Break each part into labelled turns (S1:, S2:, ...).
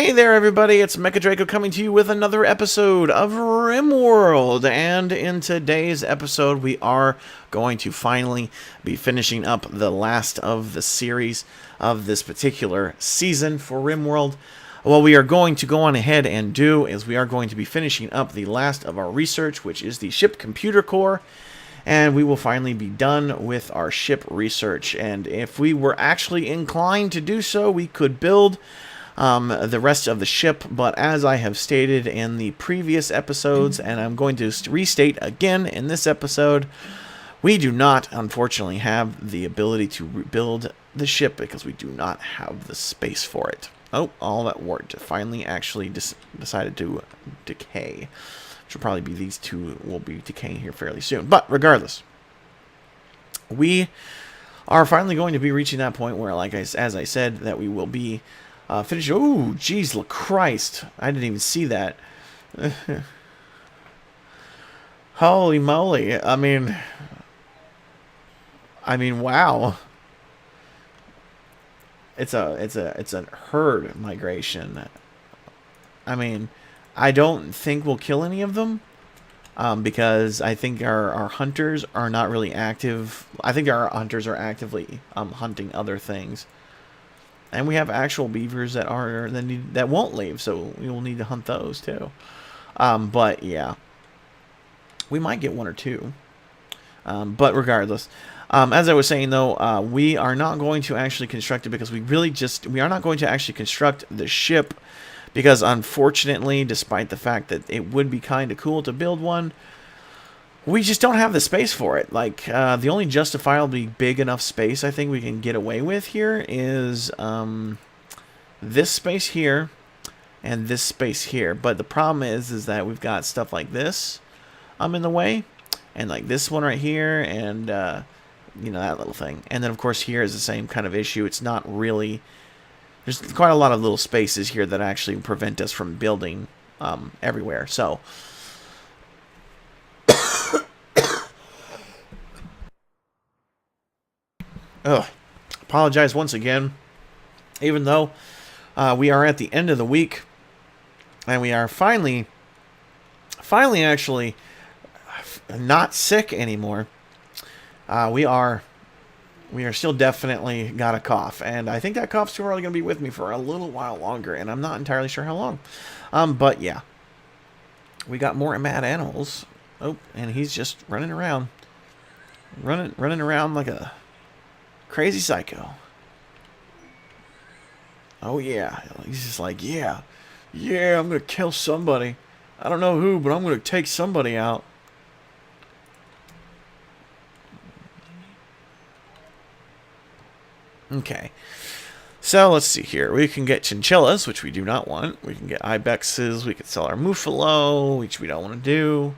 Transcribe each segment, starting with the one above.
S1: Hey there, everybody, it's Mecha Draco coming to you with another episode of Rimworld, and in today's episode we are going to finally be finishing up the last of the series of this particular season for Rimworld. What we are going to go on ahead and do is we are going to be finishing up the last of our research, which is the ship computer core, and we will finally be done with our ship research. And if we were actually inclined to do so, we could build the rest of the ship, but as I have stated in the previous episodes, and I'm going to restate again in this episode, we do not, unfortunately, have the ability to rebuild the ship because we do not have the space for it. Oh, all that worked. Finally actually decided to decay. Which will probably be these two will be decaying here fairly soon. But regardless, we are finally going to be reaching that point where, like as I said, that we will be finish. Oh, jeez, Christ! I didn't even see that. Holy moly! I mean, wow! It's a herd migration. I mean, I don't think we'll kill any of them because I think our hunters are not really active. I think our hunters are actively hunting other things. And we have actual beavers that that won't leave, so we will need to hunt those too. But yeah, we might get one or two. But regardless, as I was saying though, we are not going to actually construct it because we are not going to actually construct the ship because unfortunately, despite the fact that it would be kind of cool to build one, we just don't have the space for it. Like, the only justifiably big enough space I think we can get away with here is this space here and this space here. But the problem is that we've got stuff like this in the way, and like this one right here, and you know, that little thing. And then of course here is the same kind of issue. It's not really. There's quite a lot of little spaces here that actually prevent us from building everywhere. So. Ugh, apologize once again, even though we are at the end of the week, and we are finally actually not sick anymore. We are still definitely got a cough, and I think that cough's probably going to be with me for a little while longer, and I'm not entirely sure how long. But yeah, we got more mad animals. Oh, and he's just running around like a crazy psycho. Oh yeah, he's just like, yeah, I'm gonna kill somebody. I don't know who, but I'm gonna take somebody out. Okay, so let's see here. We can get chinchillas, which we do not want. We can get ibexes. We could sell our muffalo, which we don't want to do.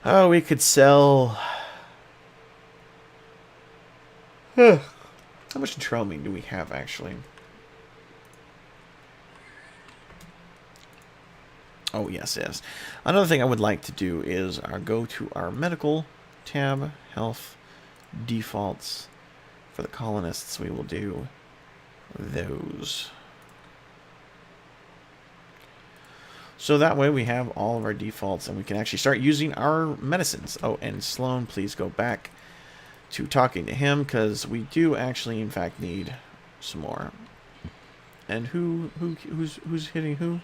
S1: Oh, we could sell. How much entrailment do we have, actually? Oh, yes. Another thing I would like to do is go to our medical tab, health, defaults. For the colonists, we will do those. So that way we have all of our defaults, and we can actually start using our medicines. Oh, and Sloan, please go back to talking to him, because we do actually in fact need some more. And who's hitting who?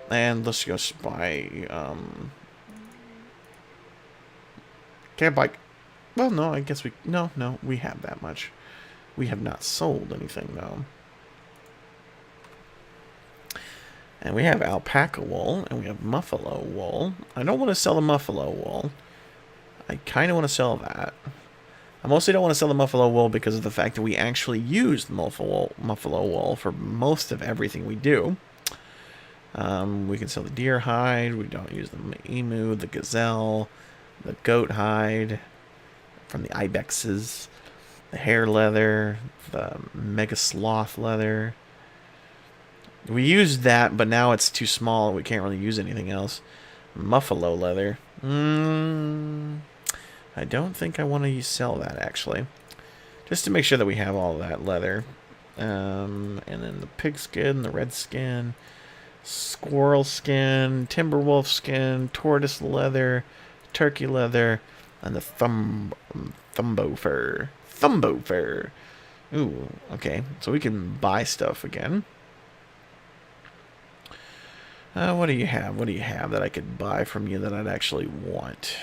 S1: And let's go spy. Can't buy. Well, no, I guess no, we have that much. We have not sold anything though. And we have alpaca wool, and we have muffalo wool. I don't want to sell the muffalo wool. I kind of want to sell that. I mostly don't want to sell the muffalo wool because of the fact that we actually use the muffalo wool for most of everything we do. We can sell the deer hide. We don't use the emu, the gazelle, the goat hide from the ibexes, the hair leather, the mega sloth leather. We used that, but now it's too small. We can't really use anything else. Muffalo leather. I don't think I want to sell that, actually. Just to make sure that we have all that leather. And then the pig skin, the red skin, squirrel skin, timber wolf skin, tortoise leather, turkey leather, and the thumbo fur. Thumbo fur. Ooh, okay. So we can buy stuff again. What do you have? What do you have that I could buy from you that I'd actually want?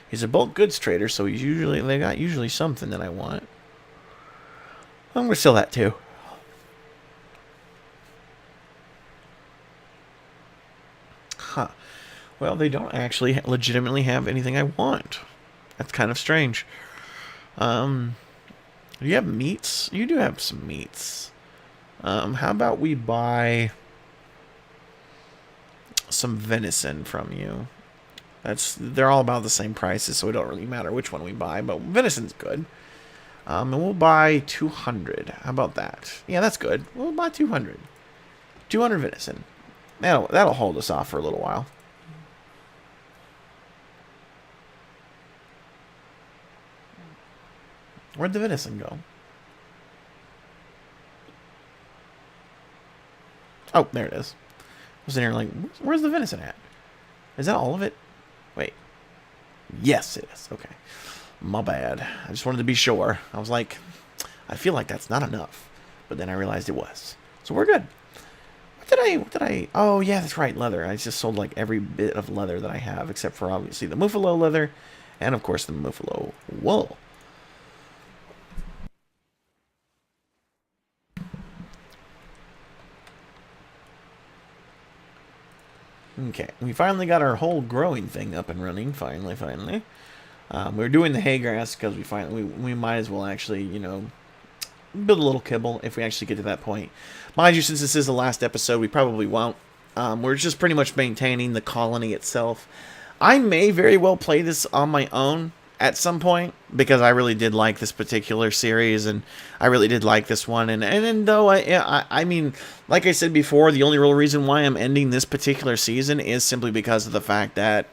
S1: He's a bulk goods trader, so they got usually something that I want. I'm gonna sell that too. Huh. Well, they don't actually legitimately have anything I want. That's kind of strange. Do you have meats? You do have some meats. How about we buy some venison from you? They're all about the same prices, so it don't really matter which one we buy, but venison's good. And we'll buy 200. How about that? Yeah, that's good. We'll buy 200. 200 venison. That'll hold us off for a little while. Where'd the venison go? Oh, there it is. I was in here like, where's the venison at? Is that all of it? Wait. Yes, it is. Okay. My bad. I just wanted to be sure. I was like, I feel like that's not enough. But then I realized it was. So we're good. What did I... Oh, yeah, that's right. Leather. I just sold like every bit of leather that I have, except for obviously the Muffalo leather and, of course, the Muffalo wool. Okay, we finally got our whole growing thing up and running. Finally. We're doing the hay grass because we might as well actually, you know, build a little kibble if we actually get to that point. Mind you, since this is the last episode, we probably won't. We're just pretty much maintaining the colony itself. I may very well play this on my own at some point because I really did like this particular series and I really did like this one. And though I mean, like I said before, the only real reason why I'm ending this particular season is simply because of the fact that,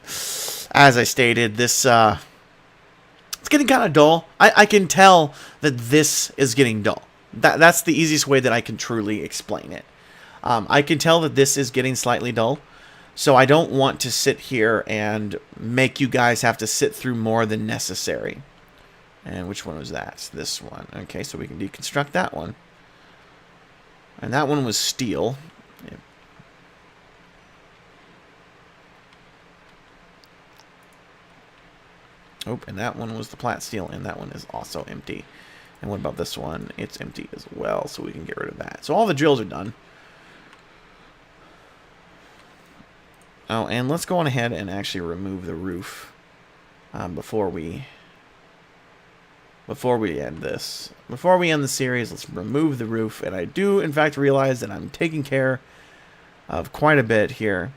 S1: as I stated, this it's getting kind of dull. I can tell that this is getting dull. That's the easiest way that I can truly explain it. I can tell that this is getting slightly dull. So I don't want to sit here and make you guys have to sit through more than necessary. And which one was that? This one. Okay, so we can deconstruct that one. And that one was steel. Yeah. Oh, and that one was the plat steel, and that one is also empty. And what about this one? It's empty as well, so we can get rid of that. So all the drills are done. Oh, and let's go on ahead and actually remove the roof before we end this. Before we end the series, let's remove the roof. And I do, in fact, realize that I'm taking care of quite a bit here.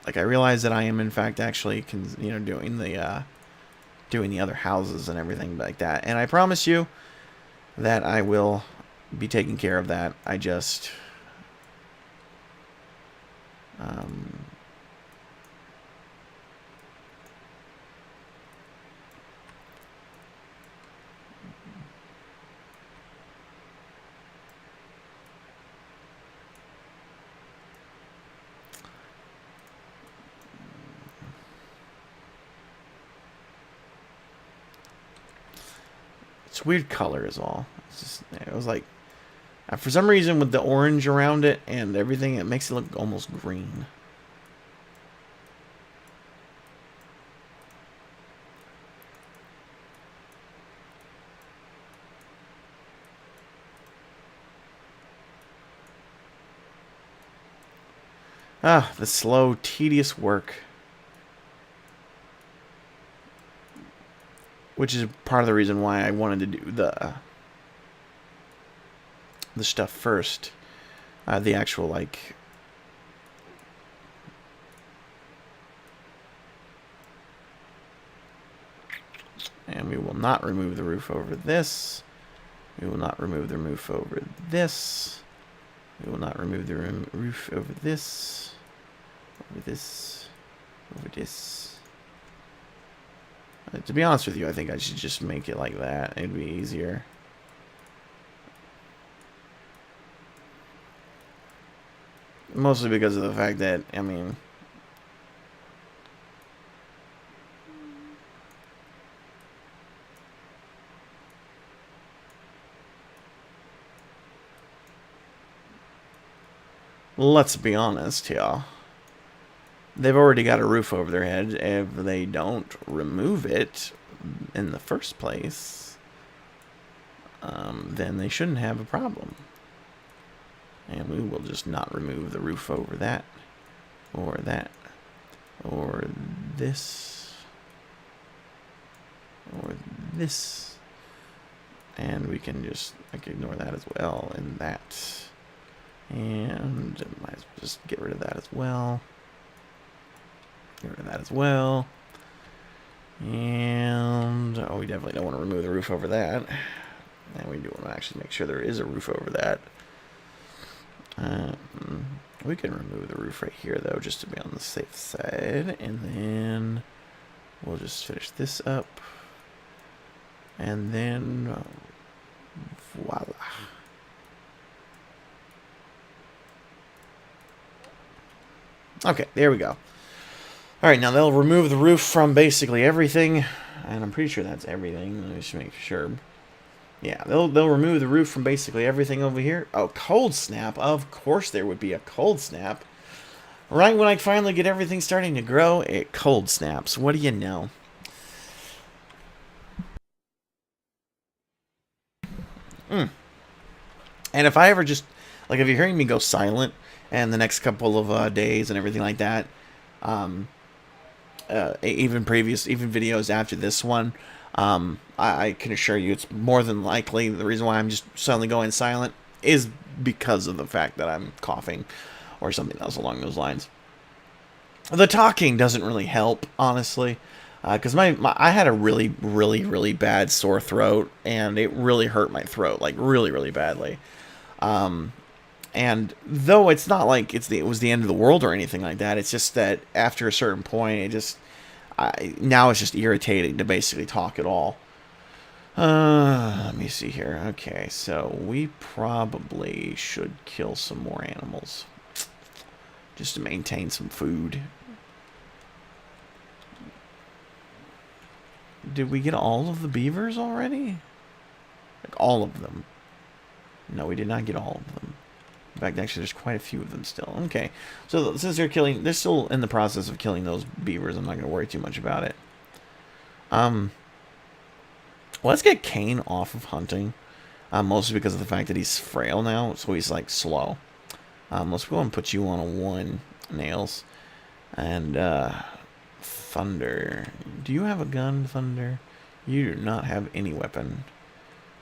S1: Like I realize that I am, in fact, actually, doing the other houses and everything like that. And I promise you that I will be taking care of that. I just... It's weird color is all. It's just, it was like, for some reason with the orange around it and everything, it makes it look almost green. Ah, the slow, tedious work. Which is part of the reason why I wanted to do the stuff first. The actual, like... And we will not remove the roof over this. We will not remove the roof over this. We will not remove the roof over this. Over this. Over this. To be honest with you, I think I should just make it like that. It'd be easier. Mostly because of the fact that, I mean... Let's be honest here. They've already got a roof over their head. If they don't remove it in the first place, then they shouldn't have a problem. And we will just not remove the roof over that, or that, or this, or this. And we can just ignore that as well, and that. And might as well just get rid of that as well. Get rid of that as well. And oh, we definitely don't want to remove the roof over that. And we do want to actually make sure there is a roof over that. We can remove the roof right here, though, just to be on the safe side. And then we'll just finish this up. And then voila. Okay, there we go. Alright, now they'll remove the roof from basically everything. And I'm pretty sure that's everything. Let me just make sure. Yeah, they'll remove the roof from basically everything over here. Oh, cold snap. Of course there would be a cold snap. Right when I finally get everything starting to grow, it cold snaps. What do you know? And if I ever just... Like, if you're hearing me go silent, and the next couple of days and everything like that, even videos after this one, I can assure you it's more than likely the reason why I'm just suddenly going silent is because of the fact that I'm coughing or something else along those lines. The talking doesn't really help, honestly, because I had a really bad sore throat, and it really hurt my throat, like really badly. And though it's not like it was the end of the world or anything like that, it's just that after a certain point, now it's just irritating to basically talk at all. Let me see here. Okay, so we probably should kill some more animals just to maintain some food. Did we get all of the beavers already? Like all of them? No, we did not get all of them. In fact, actually, there's quite a few of them still. Okay, so since they're still in the process of killing those beavers. I'm not going to worry too much about it. Well, let's get Kane off of hunting. Mostly because of the fact that he's frail now, so he's like slow. Let's go and put you on a 1, Nails. And Thunder. Do you have a gun, Thunder? You do not have any weapon.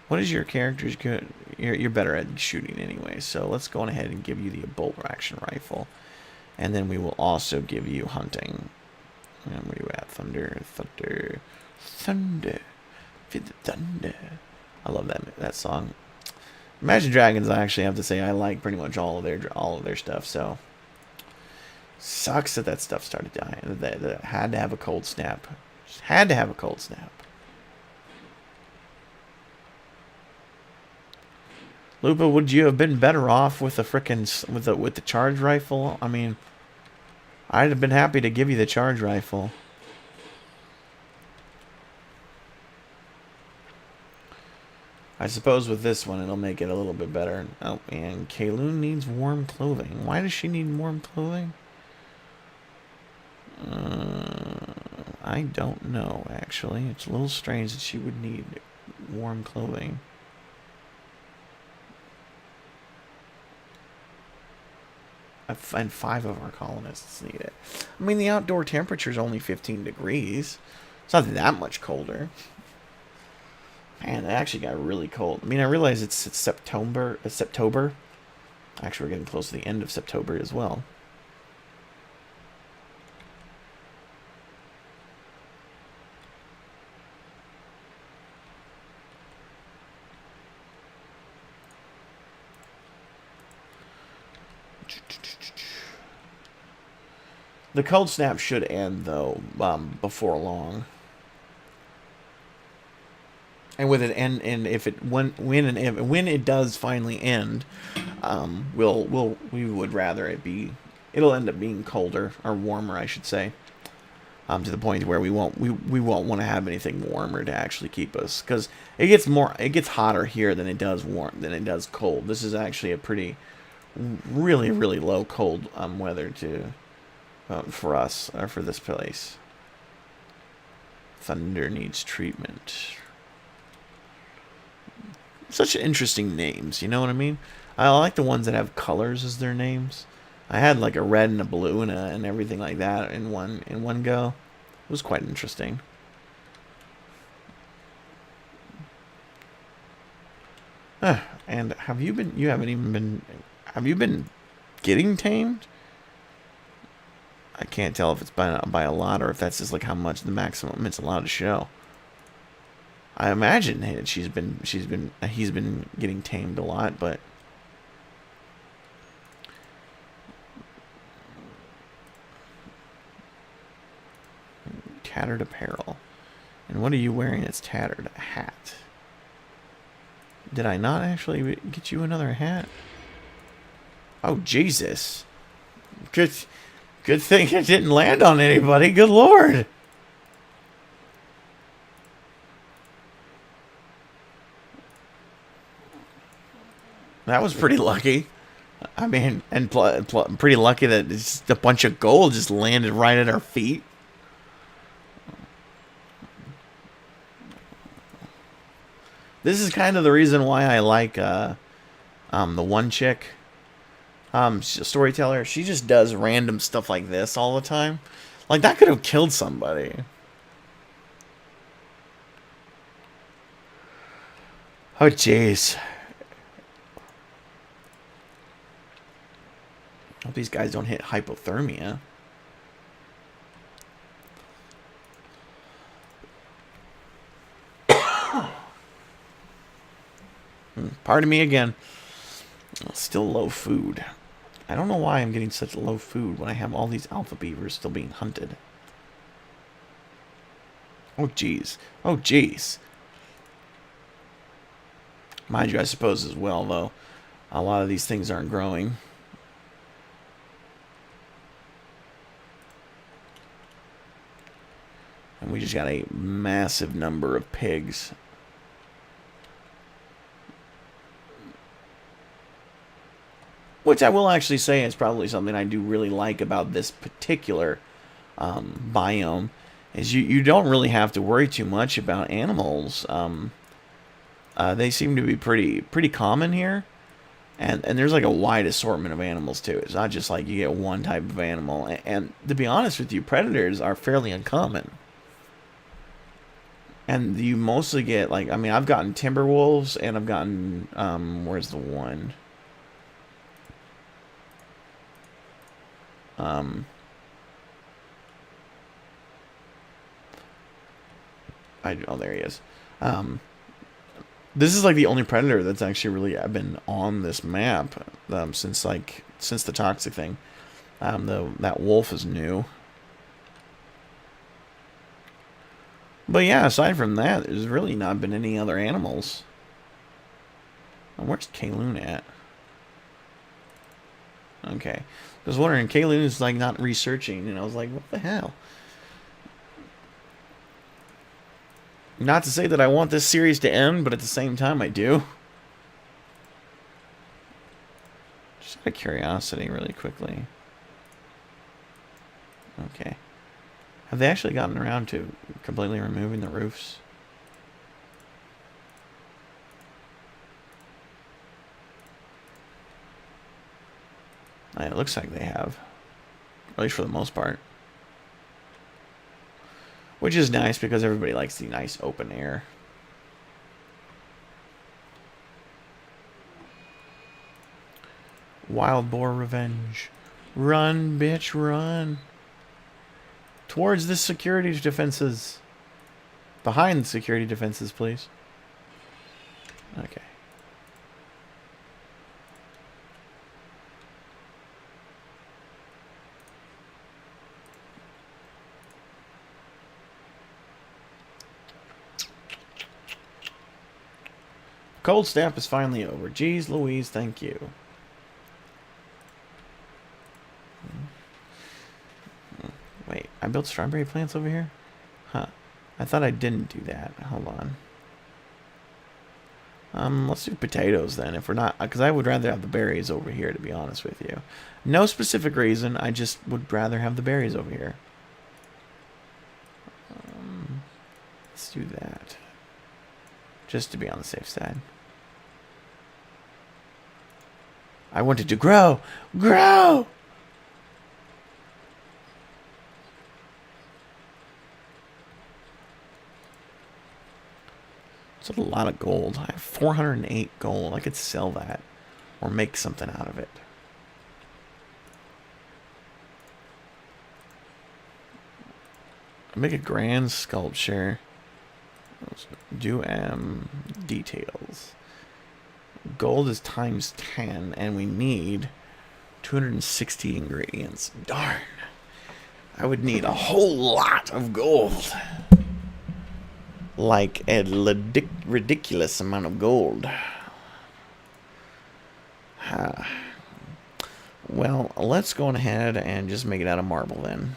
S1: What is your character's good? You're better at shooting anyway, so let's go on ahead and give you the bolt action rifle. And then we will also give you hunting. And where you at? Thunder, Thunder, Thunder. Feel the thunder. I love that song. Imagine Dragons, I actually have to say I like pretty much all of their stuff, so sucks that stuff started dying. That had to have a cold snap. Just had to have a cold snap. Lupa, would you have been better off with the frickin' with the charge rifle? I mean, I'd have been happy to give you the charge rifle. I suppose with this one it'll make it a little bit better. Oh, and Kayloon needs warm clothing. Why does she need warm clothing? I don't know, actually. It's a little strange that she would need warm clothing. And 5 of our colonists need it. I mean, the outdoor temperature is only 15 degrees. It's not that much colder. Man, it actually got really cold. I mean, I realize it's September. Actually, we're getting close to the end of September as well. The cold snap should end, though, before long. And with it and if it when it does finally end, we would rather it be. It'll end up being colder or warmer, I should say. To the point where we won't want to have anything warmer to actually keep us, because it gets hotter here than it does cold. This is actually a pretty really low cold weather for us, or for this place. Thunder needs treatment. Such interesting names, you know what I mean? I like the ones that have colors as their names. I had like a red and a blue and everything like that in one go. It was quite interesting. And have you been? You haven't even been. Have you been getting tamed? I can't tell if it's by a lot or if that's just like how much the maximum it's allowed to show. I imagine he's been getting tamed a lot, but tattered apparel. And what are you wearing? It's tattered. A hat. Did I not actually get you another hat? Oh Jesus! Good thing it didn't land on anybody. Good Lord. That was pretty lucky. I mean, and pretty lucky that just a bunch of gold just landed right at our feet. This is kind of the reason why I like the one chick, storyteller. She just does random stuff like this all the time. Like, that could have killed somebody. Oh, jeez. Hope these guys don't hit hypothermia. Pardon me again. Still low food. I don't know why I'm getting such low food when I have all these alpha beavers still being hunted. Oh, jeez. Oh, jeez. Mind you, I suppose as well, though, a lot of these things aren't growing. And we just got a massive number of pigs. Which I will actually say is probably something I do really like about this particular biome, is you don't really have to worry too much about animals. They seem to be pretty common here, and there's like a wide assortment of animals too. It's not just like you get one type of animal. And to be honest with you, predators are fairly uncommon. And you mostly get, like, I mean, I've gotten timber wolves, and I've gotten where's the one? Oh, there he is. This is like the only predator that's actually really been on this map since the toxic thing. That wolf is new. But yeah, aside from that, there's really not been any other animals. Where's Kaloon at? Okay. I was wondering, Kaloon is like not researching, and I was like, what the hell? Not to say that I want this series to end, but at the same time I do. Just out of curiosity, really quickly. Okay. Have they actually gotten around to completely removing the roofs? It looks like they have. At least for the most part. Which is nice because everybody likes the nice open air. Wild boar revenge. Run, bitch, run. Towards the security defenses. Behind the security defenses, please. Okay. Cold snap is finally over. Jeez Louise, thank you. Wait, I built strawberry plants over here? Huh. I thought I didn't do that. Hold on. Let's do potatoes then, if we're not... Because I would rather have the berries over here, to be honest with you. No specific reason, I just would rather have the berries over here. Let's do that. Just to be on the safe side. I want it to grow! Grow! It's a lot of gold. I have 408 gold. I could sell that or make something out of it. Make a grand sculpture. Do details. Gold is times 10, and we need 260 ingredients. Darn. I would need a whole lot of gold. Like a ridiculous amount of gold. Well, let's go on ahead and just make it out of marble then.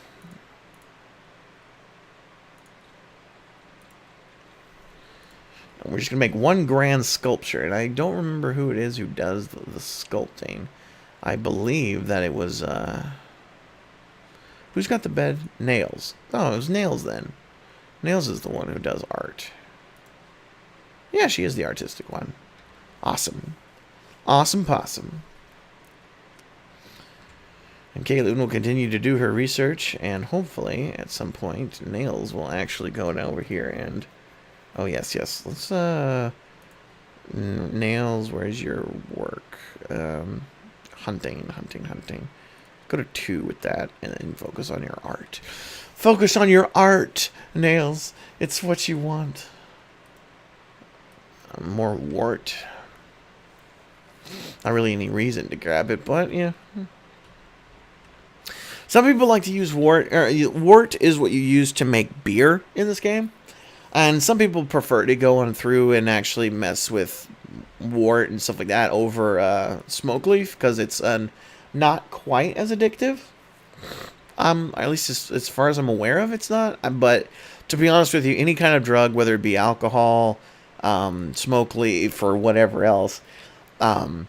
S1: We're just going to make one grand sculpture. And I don't remember who it is who does the sculpting. I believe that it was... who's got the bed? Nails. Oh, it was Nails then. Nails is the one who does art. Yeah, she is the artistic one. Awesome. Awesome possum. And Kaylin will continue to do her research, and hopefully, at some point, Nails will actually go down over here and... Oh, yes, yes. Let's, Nails, where's your work? Hunting. Go to 2 with that, and then focus on your art. Focus on your art, Nails. It's what you want. More wart. Not really any reason to grab it, but yeah. Some people like to use wart. Wart is what you use to make beer in this game. And some people prefer to go on through and actually mess with wart and stuff like that over smoke leaf, because it's not quite as addictive. At least as far as I'm aware of, it's not. But to be honest with you, any kind of drug, whether it be alcohol, smoke leaf, or whatever else, it's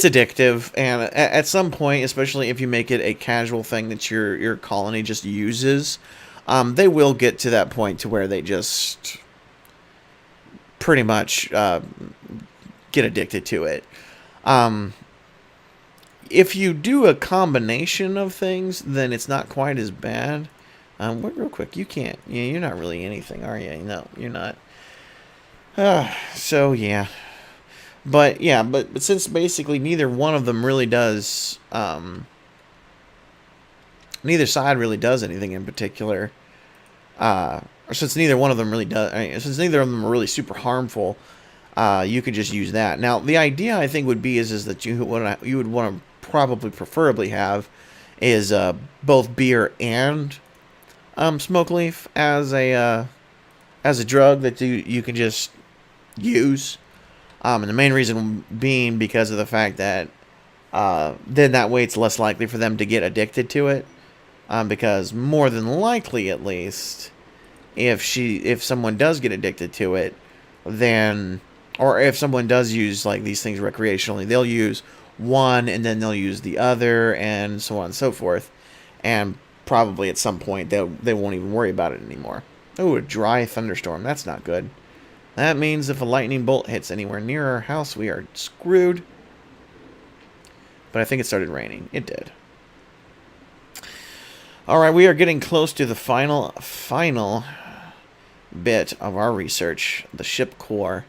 S1: addictive. And at some point, especially if you make it a casual thing that your colony just uses, they will get to that point to where they just pretty much get addicted to it. If you do a combination of things, then it's not quite as bad. Real quick, you can't. You're not really anything, are you? No, you're not. So, yeah. But, yeah, but since basically neither one of them really does... neither side really does anything in particular. Or since neither one of them really does... since neither of them are really super harmful, you could just use that. Now, the idea, I think, would be is that you would want to probably preferably have is both beer and smoke leaf as a drug that you can just use. And the main reason being because of the fact that then that way it's less likely for them to get addicted to it. Because more than likely, at least, if someone does get addicted to it, then, or if someone does use like these things recreationally, they'll use one and then they'll use the other and so on and so forth. And probably at some point they won't even worry about it anymore. Oh, a dry thunderstorm. That's not good. That means if a lightning bolt hits anywhere near our house, we are screwed. But I think it started raining. It did. Alright, we are getting close to the final bit of our research, the ship core.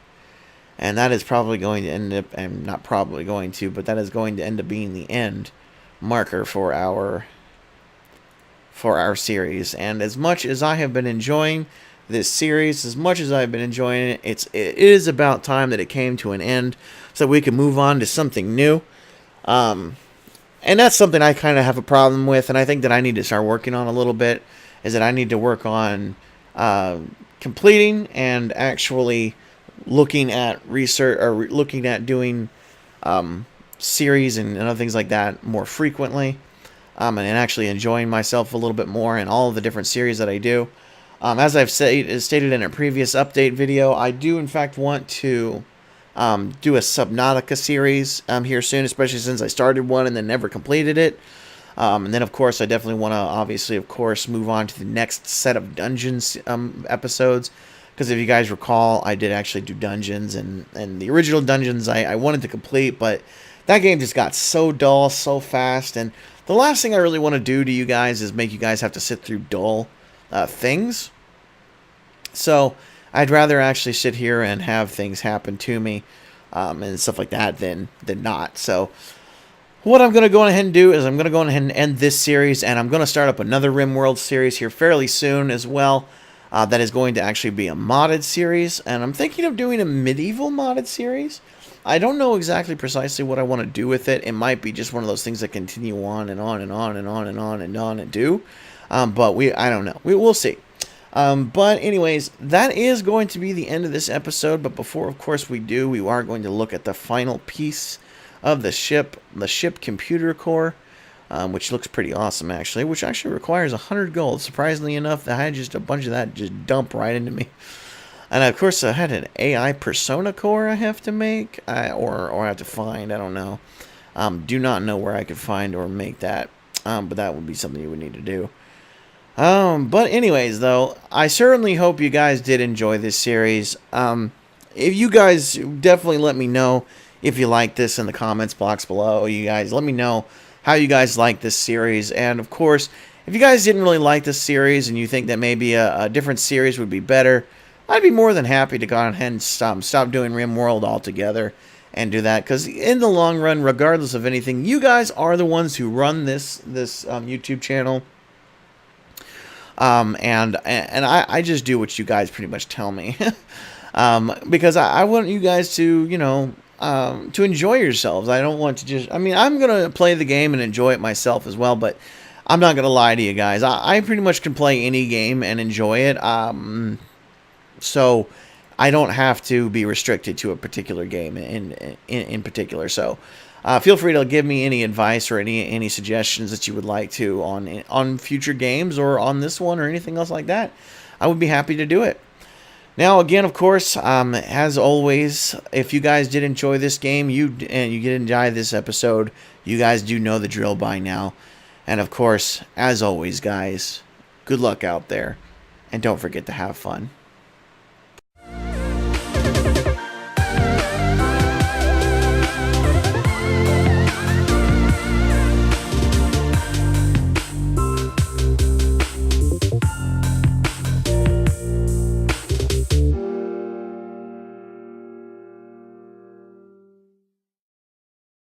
S1: And that is probably going to end up, and not probably going to, but that is going to end up being the end marker for our series. And as much as I have been enjoying this series, as much as I've been enjoying it, it is about time that it came to an end so we can move on to something new. And that's something I kind of have a problem with, and I think that I need to start working on a little bit, is that I need to work on completing and actually looking at research or looking at doing series and other things like that more frequently, and actually enjoying myself a little bit more in all of the different series that I do. As I've stated in a previous update video, I do in fact want to do a Subnautica series here soon, especially since I started one and then never completed it. And then, of course, I definitely want to, obviously, of course, move on to the next set of Dungeons episodes. Because if you guys recall, I did actually do Dungeons, and the original Dungeons I wanted to complete, but that game just got so dull so fast. And the last thing I really want to do to you guys is make you guys have to sit through dull things. So I'd rather actually sit here and have things happen to me and stuff like that than not. So what I'm going to go ahead and do is I'm going to go ahead and end this series, and I'm going to start up another Rimworld series here fairly soon as well. That is going to actually be a modded series, and I'm thinking of doing a medieval modded series. I don't know exactly precisely what I want to do with it. It might be just one of those things that continue on and on and on and on and on and on and do. But I don't know. We'll see. But anyways, that is going to be the end of this episode. But before, of course, we are going to look at the final piece of the ship computer core. Which looks pretty awesome, actually, which actually requires 100 gold. Surprisingly enough, I had just a bunch of that just dump right into me. And, of course, I had an AI persona core I have to make, or I have to find, I don't know. Do not know where I could find or make that, but that would be something you would need to do. But anyways, though, I certainly hope you guys did enjoy this series. If you guys definitely let me know if you like this in the comments box below. You guys let me know how you guys like this series, and of course, if you guys didn't really like this series and you think that maybe a different series would be better, I'd be more than happy to go ahead and stop doing Rimworld altogether and do that, because in the long run, regardless of anything, you guys are the ones who run this YouTube channel, and I just do what you guys pretty much tell me, because I want you guys to, you know, to enjoy yourselves. I don't want to just, I mean, I'm going to play the game and enjoy it myself as well, but I'm not going to lie to you guys. I pretty much can play any game and enjoy it. So I don't have to be restricted to a particular game in particular. So feel free to give me any advice or any suggestions that you would like to on future games or on this one or anything else like that. I would be happy to do it. Now, again, of course, as always, if you guys did enjoy this game, you did enjoy this episode, you guys do know the drill by now. And, of course, as always, guys, good luck out there, and don't forget to have fun.